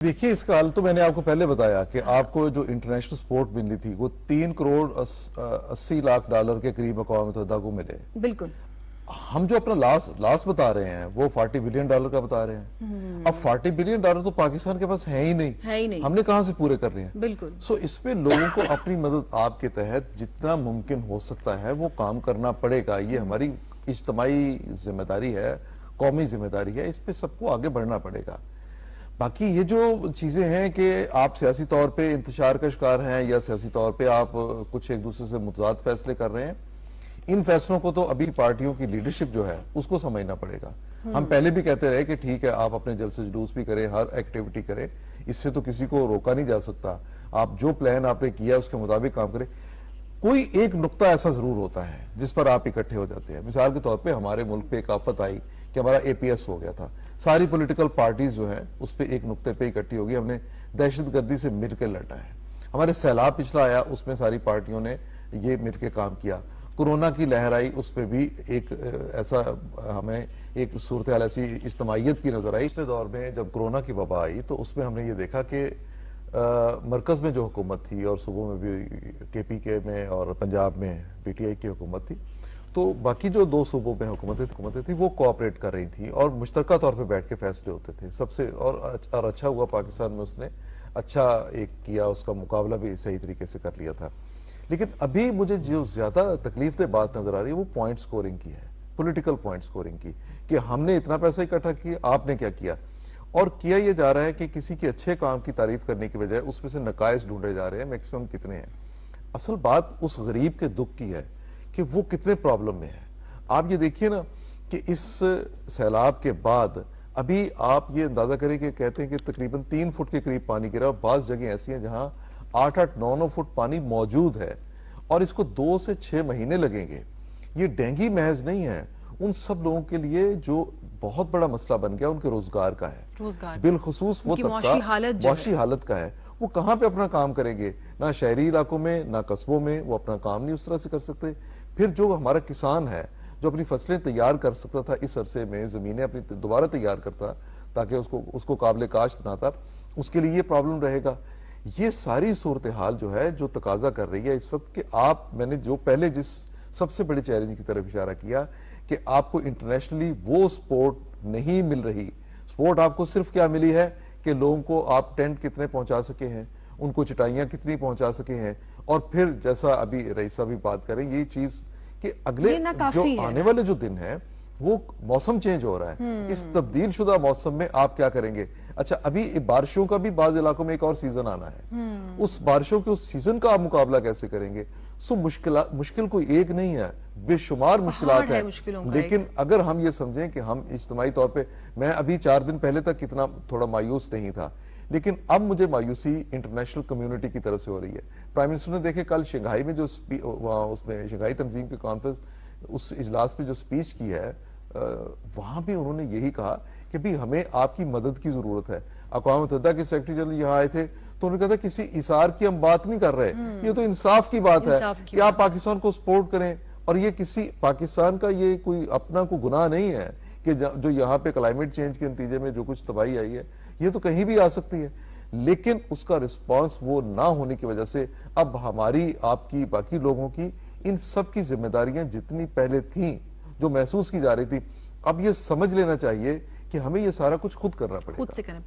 دیکھیے اس کا حل تو میں نے آپ کو پہلے بتایا کہ آپ کو جو انٹرنیشنل سپورٹ ملی تھی وہ 3 کروڑ 80 لاکھ ڈالر کے قریب اقوام متحدہ کو ملے. بالکل. ہم جو اپنا لاس بتا رہے ہیں وہ 40 بلین ڈالر کا بتا رہے ہیں. اب 40 بلین ڈالر تو پاکستان کے پاس ہے ہی نہیں. ہم نے کہاں سے پورے کر رہے ہیں؟ بالکل. سو اس پہ لوگوں کو اپنی مدد آپ کے تحت جتنا ممکن ہو سکتا ہے وہ کام کرنا پڑے گا. یہ ہماری اجتماعی ذمہ داری ہے, قومی ذمہ داری ہے, اس پہ سب کو آگے بڑھنا پڑے گا. باقی یہ جو چیزیں ہیں کہ آپ سیاسی طور پہ انتشار کا شکار ہیں یا سیاسی طور پہ آپ کچھ ایک دوسرے سے متضاد فیصلے کر رہے ہیں, ان فیصلوں کو تو ابھی پارٹیوں کی لیڈرشپ جو ہے اس کو سمجھنا پڑے گا. ہم پہلے بھی کہتے رہے کہ ٹھیک ہے آپ اپنے جلسے جلوس بھی کریں, ہر ایکٹیویٹی کریں, اس سے تو کسی کو روکا نہیں جا سکتا. آپ جو پلان آپ نے کیا اس کے مطابق کام کریں. کوئی ایک نقطہ ایسا ضرور ہوتا ہے جس پر آپ اکٹھے ہو جاتے ہیں. مثال کے طور پہ ہمارے ملک پہ ایک آفت آئی کہ ہمارا اے پی ایس ہو گیا تھا. ساری پولیٹیکل پارٹیز جو ہیں اس پہ ایک نقطے پہ اکٹھی ہوگی, ہم نے دہشت گردی سے مل کے لڑا ہے. ہمارے سیلاب پچھلا آیا, اس میں ساری پارٹیوں نے یہ مل کے کام کیا. کورونا کی لہر آئی, اس پہ بھی ایک ایسا ہمیں ایک صورتحال ایسی اجتماعیت کی نظر آئی. پچھلے دور میں جب کورونا کی وبا آئی تو اس میں ہم نے یہ دیکھا کہ مرکز میں جو حکومت تھی اور صوبوں میں بھی کے پی کے میں اور پنجاب میں پی ٹی آئی کی حکومت تھی, تو باقی جو 2 صوبوں میں حکومتیں تھیں وہ کوآپریٹ کر رہی تھیں اور مشترکہ طور پہ بیٹھ کے فیصلے ہوتے تھے سب سے. اور اچھا ہوا پاکستان میں اس نے اچھا ایک کیا, اس کا مقابلہ بھی صحیح طریقے سے کر لیا تھا. لیکن ابھی مجھے جو زیادہ تکلیف دہ بات نظر آ رہی ہے وہ پوائنٹ سکورنگ کی ہے, پولیٹیکل پوائنٹ سکورنگ کی, کہ ہم نے اتنا پیسہ اکٹھا کیا, آپ نے کیا کیا. اور کیا یہ جا رہا ہے کہ کسی کے اچھے کام کی تعریف کرنے کی بجائے اس میں سے نقائص ڈھونڈے جا رہے ہیں میکسیمم کتنے ہیں. اصل بات اس غریب کے دکھ کی ہے کہ وہ کتنے پرابلم میں ہے. آپ یہ دیکھیے نا کہ اس سیلاب کے بعد ابھی آپ یہ اندازہ کریں کہ کہتے ہیں کہ تقریباً 3 فٹ کے قریب پانی گرا, بعض جگہیں ایسی ہیں جہاں 8-8, 9-9 فٹ پانی موجود ہے اور اس کو 2 سے 6 مہینے لگیں گے. یہ ڈینگی محض نہیں ہے, ان سب لوگوں کے لیے جو بہت بڑا مسئلہ بن گیا ان کے روزگار کا ہے, بالخصوص وہ طبقہ معاشی حالت کا ہے. وہ کہاں پہ اپنا کام کریں گے؟ نہ شہری علاقوں میں نہ قصبوں میں وہ اپنا کام نہیں اس طرح سے کر سکتے. پھر جو ہمارا کسان ہے جو اپنی فصلیں تیار کر سکتا تھا اس عرصے میں, زمینیں اپنی دوبارہ تیار کرتا تاکہ اس کو قابل کاشت بناتا, اس کے لیے یہ پرابلم رہے گا. یہ ساری صورتحال جو ہے جو تقاضا کر رہی ہے اس وقت کہ میں نے جو پہلے جس سب سے بڑے چیلنج کی طرف اشارہ کیا کہ آپ کو انٹرنیشنلی وہ سپورٹ نہیں مل رہی. سپورٹ آپ کو صرف کیا ملی ہے کہ لوگوں کو آپ ٹینٹ کتنے پہنچا سکے ہیں, ان کو چٹائیاں کتنی پہنچا سکے ہیں, اور پھر جیسا ابھی رئیسہ بھی بات کریں یہ چیز کہ اگلے جو آنے والے جو دن ہیں وہ موسم چینج ہو رہا ہے, اس تبدیل شدہ موسم میں آپ کیا کریں گے؟ اچھا ابھی بارشوں کا بھی بعض علاقوں میں ایک اور سیزن آنا ہے, اس بارشوں کے اس سیزن کا آپ مقابلہ کیسے کریں گے؟ سو مشکل کوئی ایک نہیں ہے, بے شمار مشکلات ہیں. لیکن اگر ہم یہ سمجھیں کہ ہم اجتماعی طور پہ, میں ابھی 4 دن پہلے تک اتنا تھوڑا مایوس نہیں تھا, لیکن اب مجھے مایوسی انٹرنیشنل کمیونٹی کی طرف سے ہو رہی ہے. پرائم منسٹر نے دیکھے کل شنگھائی میں جو اس نے شنگھائی تنظیم کی کانفرنس اس اجلاس پہ جو سپیچ کی ہے, وہاں بھی انہوں نے یہی کہا کہ بھی ہمیں آپ کی مدد کی ضرورت ہے. اقوام متحدہ کے سیکرٹری جنرل یہاں آئے تھے تو انہوں نے کہا تھا کسی اثار کی ہم بات نہیں کر رہے, یہ تو انصاف کی بات ہے کہ آپ پاکستان کو سپورٹ کریں. اور یہ کسی پاکستان کا یہ کوئی اپنا کوئی گناہ نہیں ہے کہ جو یہاں پہ کلائمیٹ چینج کے نتیجے میں جو کچھ تباہی آئی ہے یہ تو کہیں بھی آ سکتی ہے. لیکن اس کا رسپانس وہ نہ ہونے کی وجہ سے اب ہماری, آپ کی, باقی لوگوں کی, ان سب کی ذمہ داریاں جتنی پہلے تھیں جو محسوس کی جا رہی تھی, اب یہ سمجھ لینا چاہیے کہ ہمیں یہ سارا کچھ خود کرنا پڑے گا.